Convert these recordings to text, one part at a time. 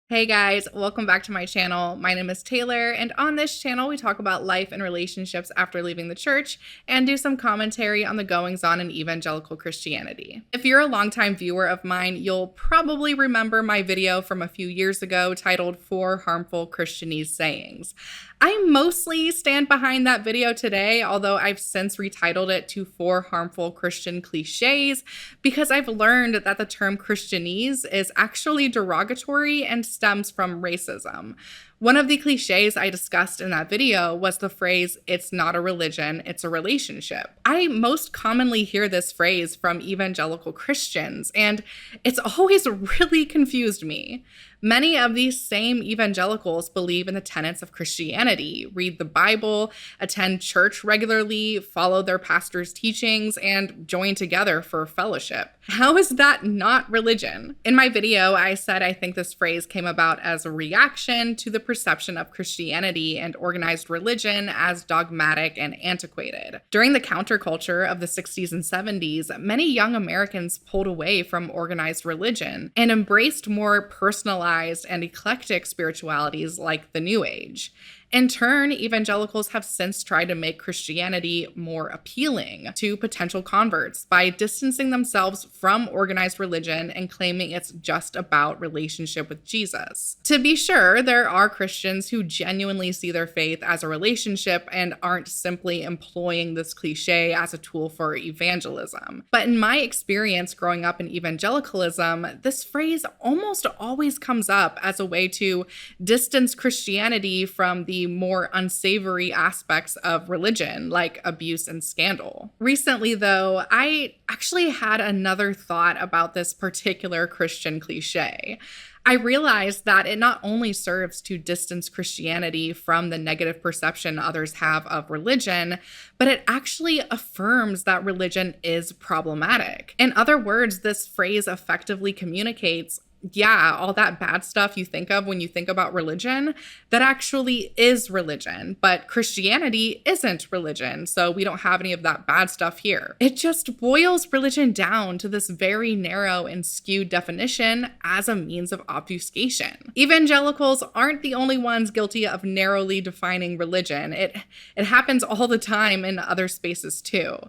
Hey guys, welcome back to my channel. My name is Taylor, and on this channel we talk about life and relationships after leaving the church and do some commentary on the goings-on in evangelical Christianity. If you're a longtime viewer of mine, you'll probably remember my video from a few years ago titled 4 Harmful Christianese Sayings. I mostly stand behind that video today, although I've since retitled it to 4 Harmful Christian Cliches because I've learned that the term Christianese is actually derogatory and stems from racism. One of the cliches I discussed in that video was the phrase, "It's not a religion, it's a relationship." I most commonly hear this phrase from evangelical Christians, and it's always really confused me. Many of these same evangelicals believe in the tenets of Christianity, read the Bible, attend church regularly, follow their pastor's teachings, and join together for fellowship. How is that not religion? In my video, I said I think this phrase came about as a reaction to the perception of Christianity and organized religion as dogmatic and antiquated. During the counterculture of the 60s and 70s, many young Americans pulled away from organized religion and embraced more personalized and eclectic spiritualities like the New Age. In turn, evangelicals have since tried to make Christianity more appealing to potential converts by distancing themselves from organized religion and claiming it's just about relationship with Jesus. To be sure, there are Christians who genuinely see their faith as a relationship and aren't simply employing this cliche as a tool for evangelism. But in my experience growing up in evangelicalism, this phrase almost always comes up as a way to distance Christianity from the more unsavory aspects of religion, like abuse and scandal. Recently, though, I actually had another thought about this particular Christian cliche. I realized that it not only serves to distance Christianity from the negative perception others have of religion, but it actually affirms that religion is problematic. In other words, this phrase effectively communicates, yeah, all that bad stuff you think of when you think about religion, that actually is religion, but Christianity isn't religion, so we don't have any of that bad stuff here. It just boils religion down to this very narrow and skewed definition as a means of obfuscation. Evangelicals aren't the only ones guilty of narrowly defining religion. It happens all the time in other spaces too.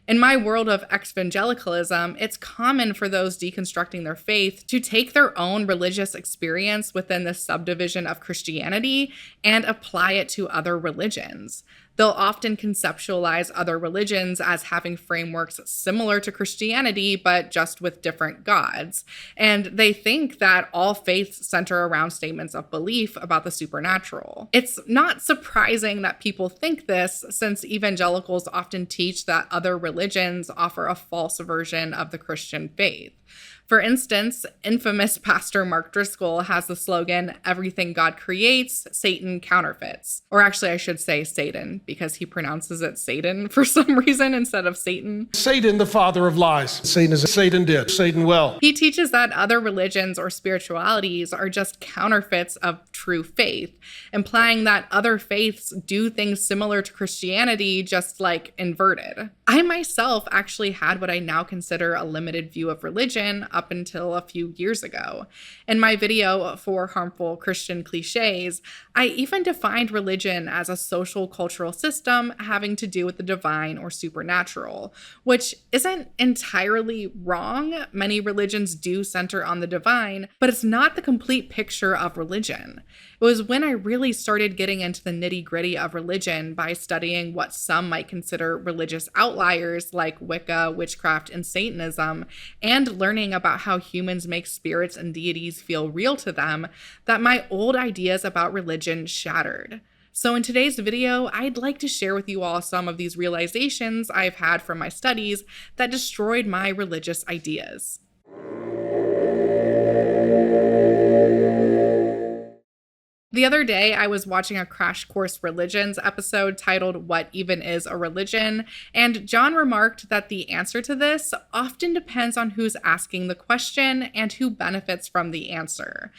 In my world of evangelicalism, it's common for those deconstructing their faith to take their own religious experience within this subdivision of Christianity and apply it to other religions. They'll often conceptualize other religions as having frameworks similar to Christianity, but just with different gods. And they think that all faiths center around statements of belief about the supernatural. It's not surprising that people think this, since evangelicals often teach that other religions offer a false version of the Christian faith. For instance, infamous Pastor Mark Driscoll has the slogan, "Everything God creates, Satan counterfeits." Or actually, I should say Satan, because he pronounces it Satan for some reason instead of Satan. Satan, the father of lies. Satan did. Satan well. He teaches that other religions or spiritualities are just counterfeits of true faith, implying that other faiths do things similar to Christianity, just like inverted. I myself actually had what I now consider a limited view of religion up until a few years ago. In my video, 4 Harmful Christian Cliches, I even defined religion as a social cultural system having to do with the divine or supernatural, which isn't entirely wrong. Many religions do center on the divine, but it's not the complete picture of religion. It was when I really started getting into the nitty-gritty of religion by studying what some might consider religious outliers like Wicca, Witchcraft, and Satanism, and learning about how humans make spirits and deities feel real to them, that my old ideas about religion shattered. So in today's video, I'd like to share with you all some of these realizations I've had from my studies that destroyed my religious ideas. The other day, I was watching a Crash Course Religions episode titled "What Even Is a Religion?" and John remarked that the answer to this often depends on who's asking the question and who benefits from the answer.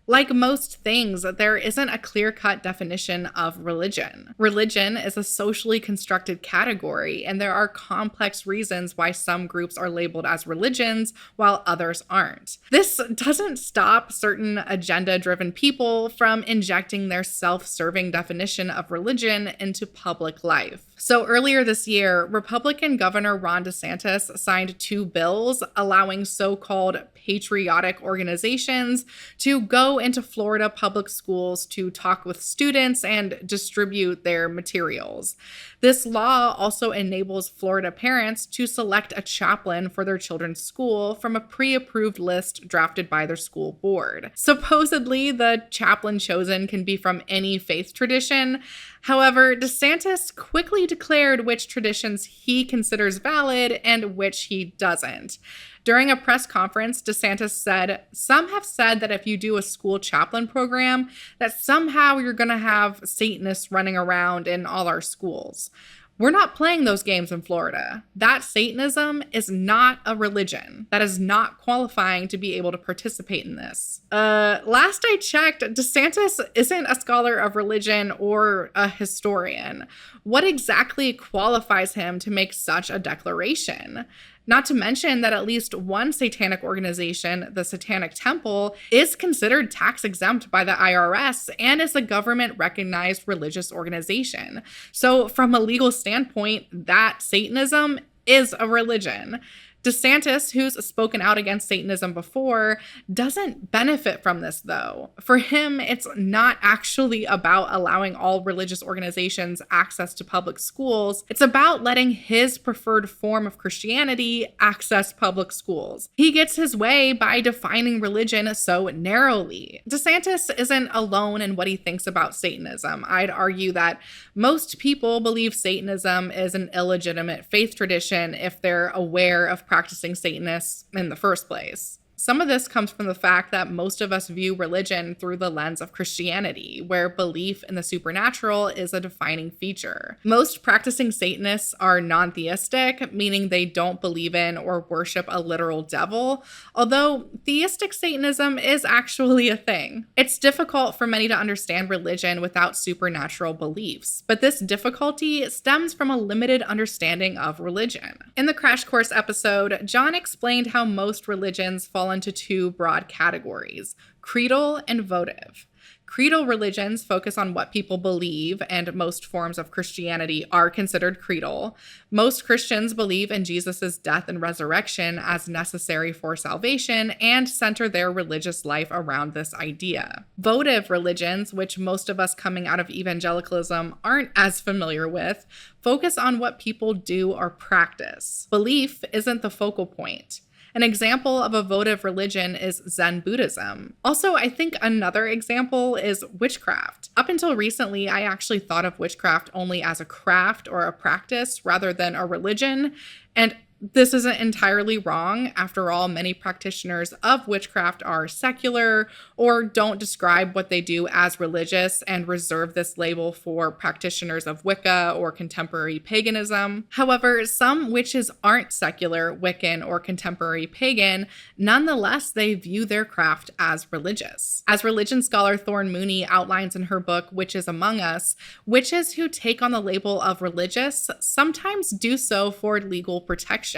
Like most things, there isn't a clear-cut definition of religion. Religion is a socially constructed category, and there are complex reasons why some groups are labeled as religions while others aren't. This doesn't stop certain agenda-driven people from injecting their self-serving definition of religion into public life. So earlier this year, Republican Governor Ron DeSantis signed 2 bills allowing so-called patriotic organizations to go into Florida public schools to talk with students and distribute their materials. This law also enables Florida parents to select a chaplain for their children's school from a pre-approved list drafted by their school board. Supposedly, the chaplain chosen can be from any faith tradition. However, DeSantis quickly declared which traditions he considers valid and which he doesn't. During a press conference, DeSantis said, "Some have said that if you do a school chaplain program, that somehow you're going to have Satanists running around in all our schools. We're not playing those games in Florida. That Satanism is not a religion. That is not qualifying to be able to participate in this." Last I checked, DeSantis isn't a scholar of religion or a historian. What exactly qualifies him to make such a declaration? Not to mention that at least one satanic organization, the Satanic Temple, is considered tax exempt by the IRS and is a government-recognized religious organization. So from a legal standpoint, that Satanism is a religion. DeSantis, who's spoken out against Satanism before, doesn't benefit from this, though. For him, it's not actually about allowing all religious organizations access to public schools. It's about letting his preferred form of Christianity access public schools. He gets his way by defining religion so narrowly. DeSantis isn't alone in what he thinks about Satanism. I'd argue that most people believe Satanism is an illegitimate faith tradition if they're aware of practicing Satanists in the first place. Some of this comes from the fact that most of us view religion through the lens of Christianity, where belief in the supernatural is a defining feature. Most practicing Satanists are non-theistic, meaning they don't believe in or worship a literal devil, although theistic Satanism is actually a thing. It's difficult for many to understand religion without supernatural beliefs, but this difficulty stems from a limited understanding of religion. In the Crash Course episode, John explained how most religions fall into 2 broad categories: Credal and votive. Credal religions focus on what people believe, and most forms of Christianity are considered credal. Most Christians believe in Jesus' death and resurrection as necessary for salvation and center their religious life around this idea. Votive religions, which most of us coming out of evangelicalism aren't as familiar with, focus on what people do or practice. Belief isn't the focal point. An example of a votive religion is Zen Buddhism. Also, I think another example is witchcraft. Up until recently, I actually thought of witchcraft only as a craft or a practice rather than a religion, and this isn't entirely wrong. After all, many practitioners of witchcraft are secular or don't describe what they do as religious and reserve this label for practitioners of Wicca or contemporary paganism. However, some witches aren't secular, Wiccan, or contemporary pagan. Nonetheless, they view their craft as religious. As religion scholar Thorn Mooney outlines in her book Witches Among Us, witches who take on the label of religious sometimes do so for legal protection.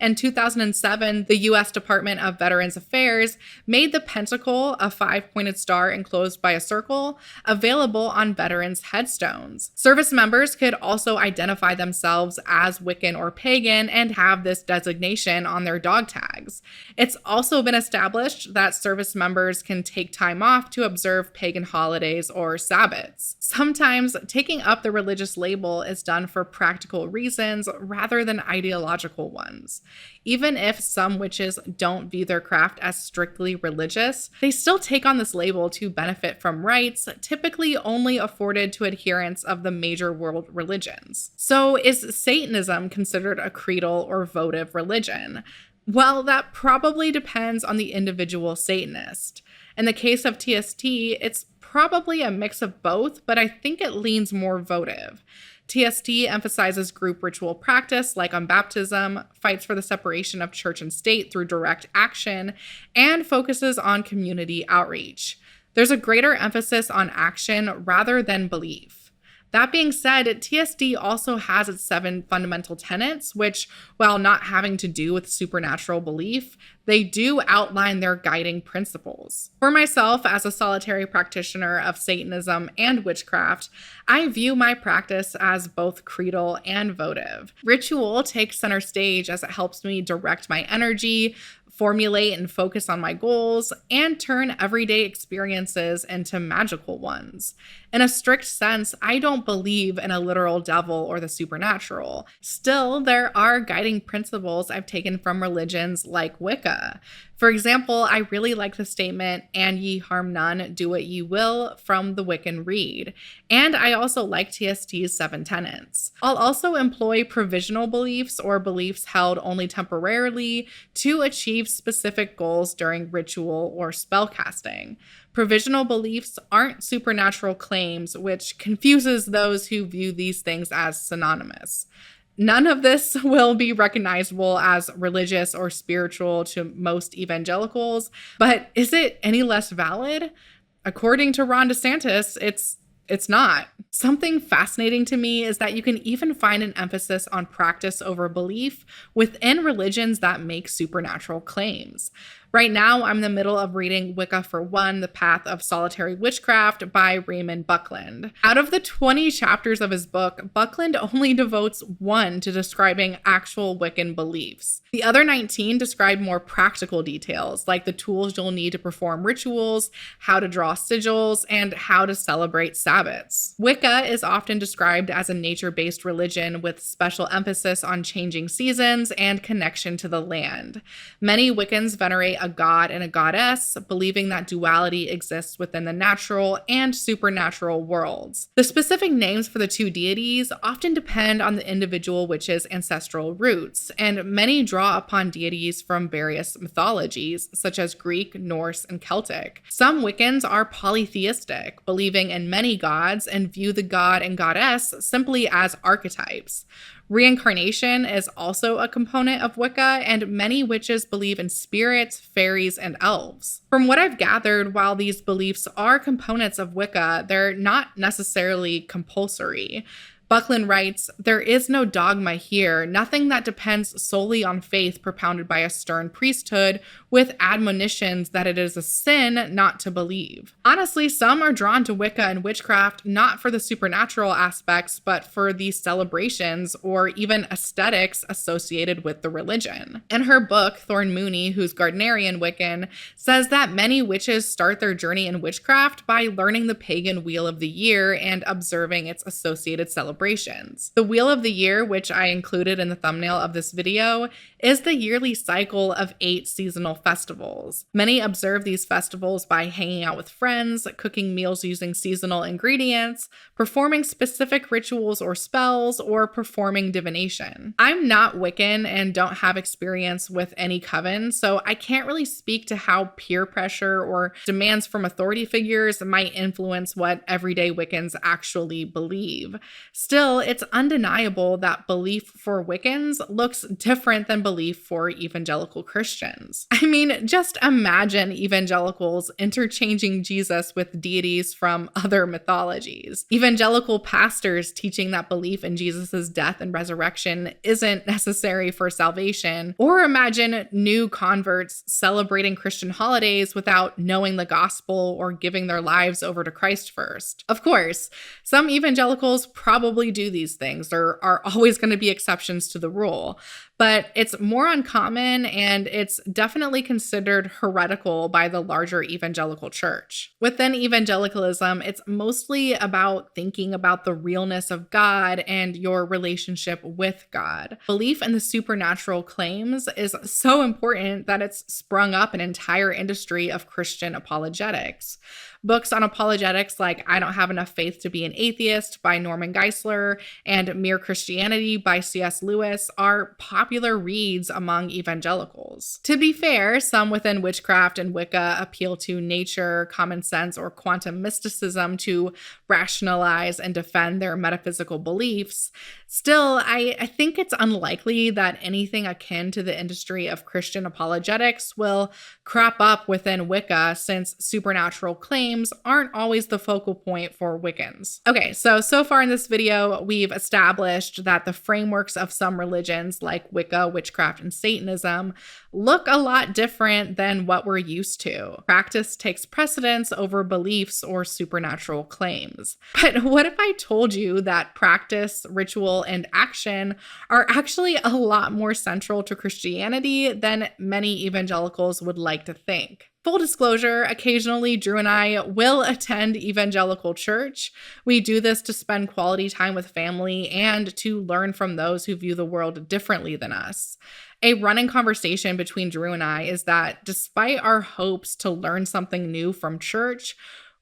In 2007, the U.S. Department of Veterans Affairs made the pentacle, a 5-pointed star enclosed by a circle, available on veterans' headstones. Service members could also identify themselves as Wiccan or pagan and have this designation on their dog tags. It's also been established that service members can take time off to observe pagan holidays or Sabbaths. Sometimes taking up the religious label is done for practical reasons rather than ideological ones. Even if some witches don't view their craft as strictly religious, they still take on this label to benefit from rights typically only afforded to adherents of the major world religions. So is Satanism considered a credal or votive religion? Well, that probably depends on the individual Satanist. In the case of TST, it's probably a mix of both, but I think it leans more votive. TST emphasizes group ritual practice, like on baptism, fights for the separation of church and state through direct action, and focuses on community outreach. There's a greater emphasis on action rather than belief. That being said, TSD also has its 7 fundamental tenets, which, while not having to do with supernatural belief, they do outline their guiding principles. For myself, as a solitary practitioner of Satanism and witchcraft, I view my practice as both Credal and votive. Ritual takes center stage as it helps me direct my energy, formulate and focus on my goals, and turn everyday experiences into magical ones. In a strict sense, I don't believe in a literal devil or the supernatural. Still, there are guiding principles I've taken from religions like Wicca. For example, I really like the statement, "And ye harm none, do what ye will," from the Wiccan Rede. And I also like TST's 7 tenets. I'll also employ provisional beliefs or beliefs held only temporarily to achieve specific goals during ritual or spellcasting. Provisional beliefs aren't supernatural claims, which confuses those who view these things as synonymous. None of this will be recognizable as religious or spiritual to most evangelicals, but is it any less valid? According to Ron DeSantis, it's not. Something fascinating to me is that you can even find an emphasis on practice over belief within religions that make supernatural claims. Right now, I'm in the middle of reading Wicca for One, The Path of Solitary Witchcraft by Raymond Buckland. Out of the 20 chapters of his book, Buckland only devotes 1 to describing actual Wiccan beliefs. The other 19 describe more practical details, like the tools you'll need to perform rituals, how to draw sigils, and how to celebrate Sabbats. Wicca is often described as a nature-based religion with special emphasis on changing seasons and connection to the land. Many Wiccans venerate a god and a goddess, believing that duality exists within the natural and supernatural worlds. The specific names for the 2 deities often depend on the individual witch's ancestral roots, and many draw upon deities from various mythologies, such as Greek, Norse, and Celtic. Some Wiccans are polytheistic, believing in many gods, and view the god and goddess simply as archetypes. Reincarnation is also a component of Wicca, and many witches believe in spirits, fairies, and elves. From what I've gathered, while these beliefs are components of Wicca, they're not necessarily compulsory. Buckland writes, "There is no dogma here, nothing that depends solely on faith propounded by a stern priesthood with admonitions that it is a sin not to believe." Honestly, some are drawn to Wicca and witchcraft not for the supernatural aspects, but for the celebrations or even aesthetics associated with the religion. In her book, Thorn Mooney, who's Gardnerian Wiccan, says that many witches start their journey in witchcraft by learning the pagan wheel of the year and observing its associated celebrations. The Wheel of the Year, which I included in the thumbnail of this video, is the yearly cycle of 8 seasonal festivals. Many observe these festivals by hanging out with friends, cooking meals using seasonal ingredients, performing specific rituals or spells, or performing divination. I'm not Wiccan and don't have experience with any coven, so I can't really speak to how peer pressure or demands from authority figures might influence what everyday Wiccans actually believe. Still, it's undeniable that belief for Wiccans looks different than belief for evangelical Christians. I mean, just imagine evangelicals interchanging Jesus with deities from other mythologies. Evangelical pastors teaching that belief in Jesus' death and resurrection isn't necessary for salvation. Or imagine new converts celebrating Christian holidays without knowing the gospel or giving their lives over to Christ first. Of course, some evangelicals probably do these things. There are always going to be exceptions to the rule, but it's more uncommon and it's definitely considered heretical by the larger evangelical church. Within evangelicalism, it's mostly about thinking about the realness of God and your relationship with God. Belief in the supernatural claims is so important that it's sprung up an entire industry of Christian apologetics. Books on apologetics like I Don't Have Enough Faith to Be an Atheist by Norman Geisler and Mere Christianity by C.S. Lewis are popular popular reads among evangelicals. To be fair, some within witchcraft and Wicca appeal to nature, common sense, or quantum mysticism to rationalize and defend their metaphysical beliefs. Still, I think it's unlikely that anything akin to the industry of Christian apologetics will crop up within Wicca, since supernatural claims aren't always the focal point for Wiccans. Okay, so far in this video, we've established that the frameworks of some religions like Wicca, witchcraft, and Satanism look a lot different than what we're used to. Practice takes precedence over beliefs or supernatural claims. But what if I told you that practice, ritual, and action are actually a lot more central to Christianity than many evangelicals would like to think? Full disclosure, occasionally Drew and I will attend evangelical church. We do this to spend quality time with family and to learn from those who view the world differently than us. A running conversation between Drew and I is that despite our hopes to learn something new from church,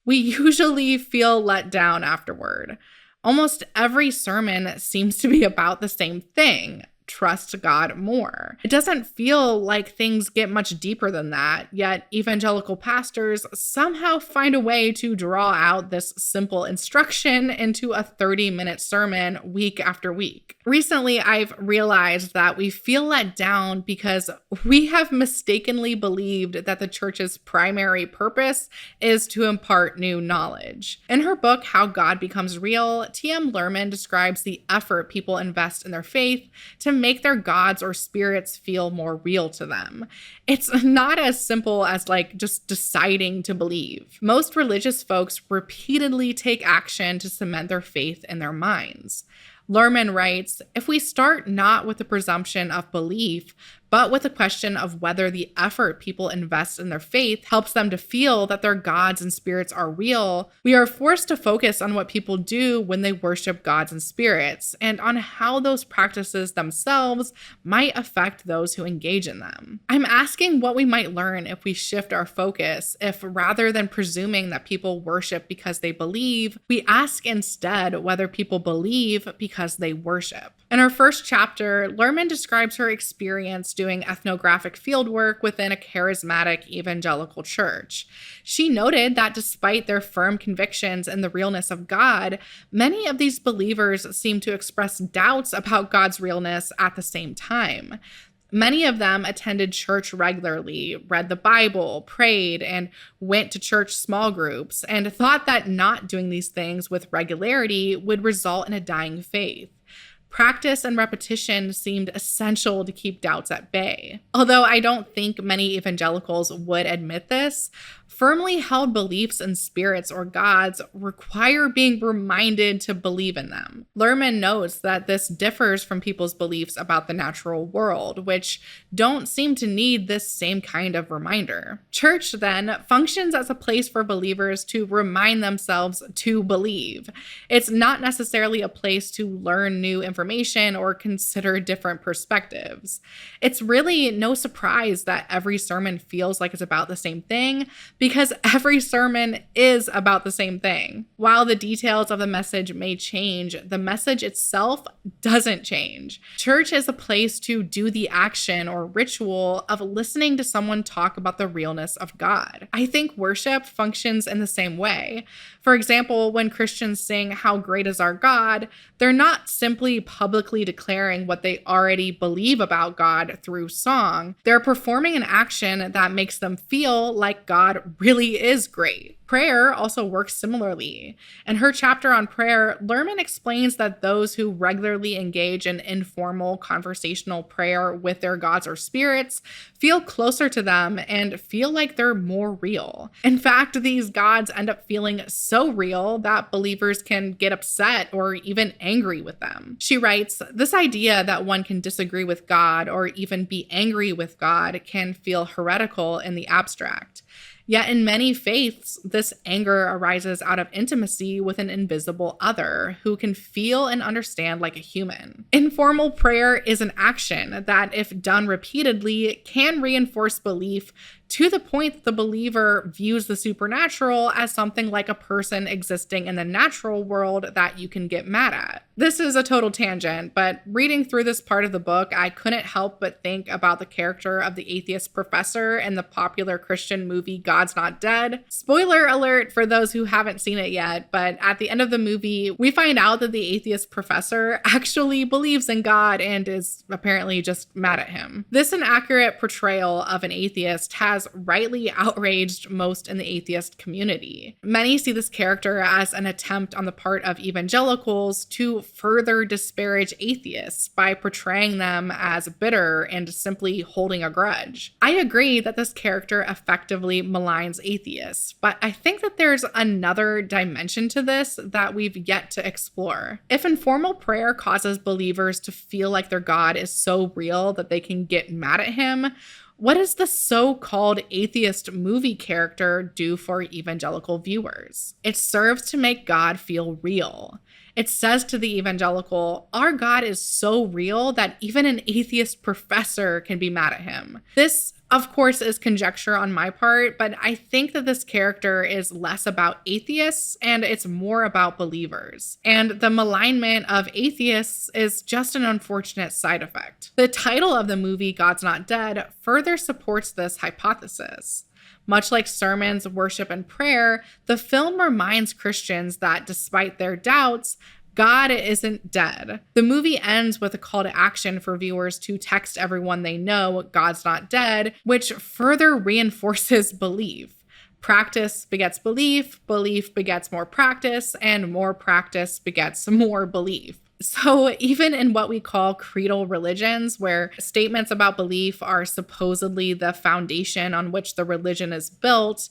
we usually feel let down afterward. Almost every sermon seems to be about the same thing: trust God more. It doesn't feel like things get much deeper than that, yet evangelical pastors somehow find a way to draw out this simple instruction into a 30-minute sermon week after week. Recently, I've realized that we feel let down because we have mistakenly believed that the church's primary purpose is to impart new knowledge. In her book, How God Becomes Real, T.M. Luhrmann describes the effort people invest in their faith to make their gods or spirits feel more real to them. It's not as simple as just deciding to believe. Most religious folks repeatedly take action to cement their faith in their minds. Luhrmann writes, if we start not with the presumption of belief, but with the question of whether the effort people invest in their faith helps them to feel that their gods and spirits are real, we are forced to focus on what people do when they worship gods and spirits, and on how those practices themselves might affect those who engage in them. I'm asking what we might learn if we shift our focus, if rather than presuming that people worship because they believe, we ask instead whether people believe because they worship. In her first chapter, Luhrmann describes her experience doing ethnographic fieldwork within a charismatic evangelical church. She noted that despite their firm convictions in the realness of God, many of these believers seem to express doubts about God's realness at the same time. Many of them attended church regularly, read the Bible, prayed, and went to church small groups, and thought that not doing these things with regularity would result in a dying faith. Practice and repetition seemed essential to keep doubts at bay. Although I don't think many evangelicals would admit this, firmly held beliefs in spirits or gods require being reminded to believe in them. Luhrmann notes that this differs from people's beliefs about the natural world, which don't seem to need this same kind of reminder. Church, then, functions as a place for believers to remind themselves to believe. It's not necessarily a place to learn new information or consider different perspectives. It's really no surprise that every sermon feels like it's about the same thing, because every sermon is about the same thing. While the details of the message may change, the message itself doesn't change. Church is a place to do the action or ritual of listening to someone talk about the realness of God. I think worship functions in the same way. For example, when Christians sing "How Great Is Our God," they're not simply publicly declaring what they already believe about God through song. They're performing an action that makes them feel like God really is great. Prayer also works similarly. In her chapter on prayer, Luhrmann explains that those who regularly engage in informal conversational prayer with their gods or spirits feel closer to them and feel like they're more real. In fact, these gods end up feeling so real that believers can get upset or even angry with them. She writes, "This idea that one can disagree with God or even be angry with God can feel heretical in the abstract. Yet in many faiths, this anger arises out of intimacy with an invisible other who can feel and understand like a human. Informal prayer is an action that, if done repeatedly, can reinforce belief to the point that the believer views the supernatural as something like a person existing in the natural world that you can get mad at. This is a total tangent, but reading through this part of the book, I couldn't help but think about the character of the atheist professor in the popular Christian movie God's Not Dead. Spoiler alert for those who haven't seen it yet, but at the end of the movie, we find out that the atheist professor actually believes in God and is apparently just mad at him. This inaccurate portrayal of an atheist has rightly outraged most in the atheist community. Many see this character as an attempt on the part of evangelicals to further disparage atheists by portraying them as bitter and simply holding a grudge. I agree that this character effectively maligns atheists, but I think that there's another dimension to this that we've yet to explore. If informal prayer causes believers to feel like their God is so real that they can get mad at him, what does the so-called atheist movie character do for evangelical viewers? It serves to make God feel real. It says to the evangelical, our God is so real that even an atheist professor can be mad at him. This, of course, is conjecture on my part, but I think that this character is less about atheists and it's more about believers. And the malignment of atheists is just an unfortunate side effect. The title of the movie, God's Not Dead, further supports this hypothesis. Much like sermons, worship, and prayer, the film reminds Christians that despite their doubts, God isn't dead. The movie ends with a call to action for viewers to text everyone they know, God's not dead, which further reinforces belief. Practice begets belief, belief begets more practice, and more practice begets more belief. So even in what we call creedal religions, where statements about belief are supposedly the foundation on which the religion is built,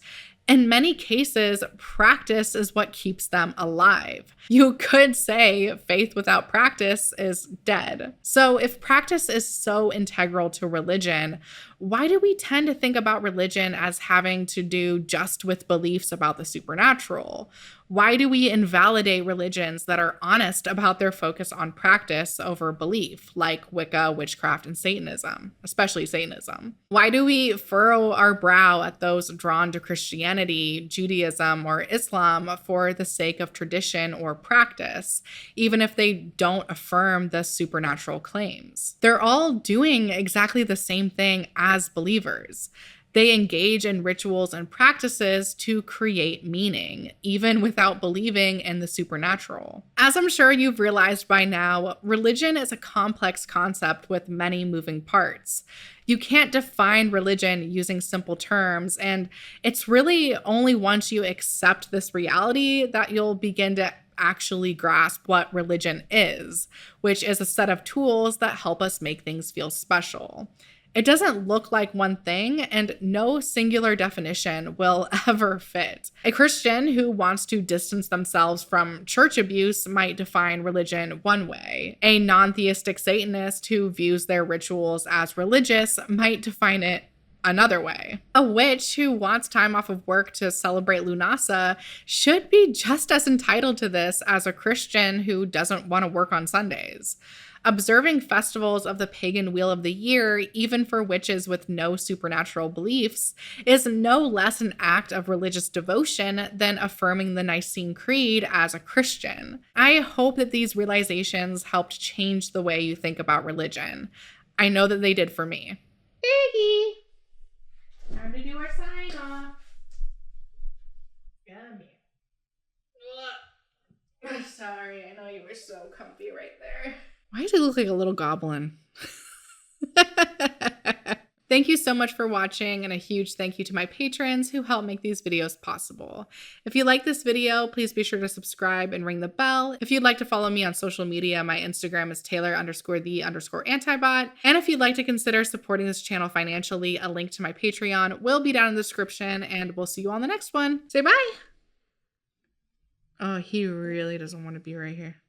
in many cases, practice is what keeps them alive. You could say faith without practice is dead. So if practice is so integral to religion, why do we tend to think about religion as having to do just with beliefs about the supernatural? Why do we invalidate religions that are honest about their focus on practice over belief, like Wicca, witchcraft, and Satanism, especially Satanism? Why do we furrow our brow at those drawn to Christianity, Judaism, or Islam for the sake of tradition or practice, even if they don't affirm the supernatural claims? They're all doing exactly the same thing as believers. They engage in rituals and practices to create meaning, even without believing in the supernatural. As I'm sure you've realized by now, religion is a complex concept with many moving parts. You can't define religion using simple terms, and it's really only once you accept this reality that you'll begin to actually grasp what religion is, which is a set of tools that help us make things feel special. It doesn't look like one thing, and no singular definition will ever fit. A Christian who wants to distance themselves from church abuse might define religion one way. A non-theistic Satanist who views their rituals as religious might define it another way. A witch who wants time off of work to celebrate Lunasa should be just as entitled to this as a Christian who doesn't want to work on Sundays. Observing festivals of the pagan wheel of the year, even for witches with no supernatural beliefs, is no less an act of religious devotion than affirming the Nicene Creed as a Christian. I hope that these realizations helped change the way you think about religion. I know that they did for me. Biggie! Time to do our sign off. Come here. Sorry, I know you were so comfy right there. Why do you look like a little goblin? Thank you so much for watching, and a huge thank you to my patrons who help make these videos possible. If you like this video, please be sure to subscribe and ring the bell. If you'd like to follow me on social media, my Instagram is Taylor_the_antibot. And if you'd like to consider supporting this channel financially, a link to my Patreon will be down in the description, and we'll see you on the next one. Say bye. Oh, he really doesn't want to be right here.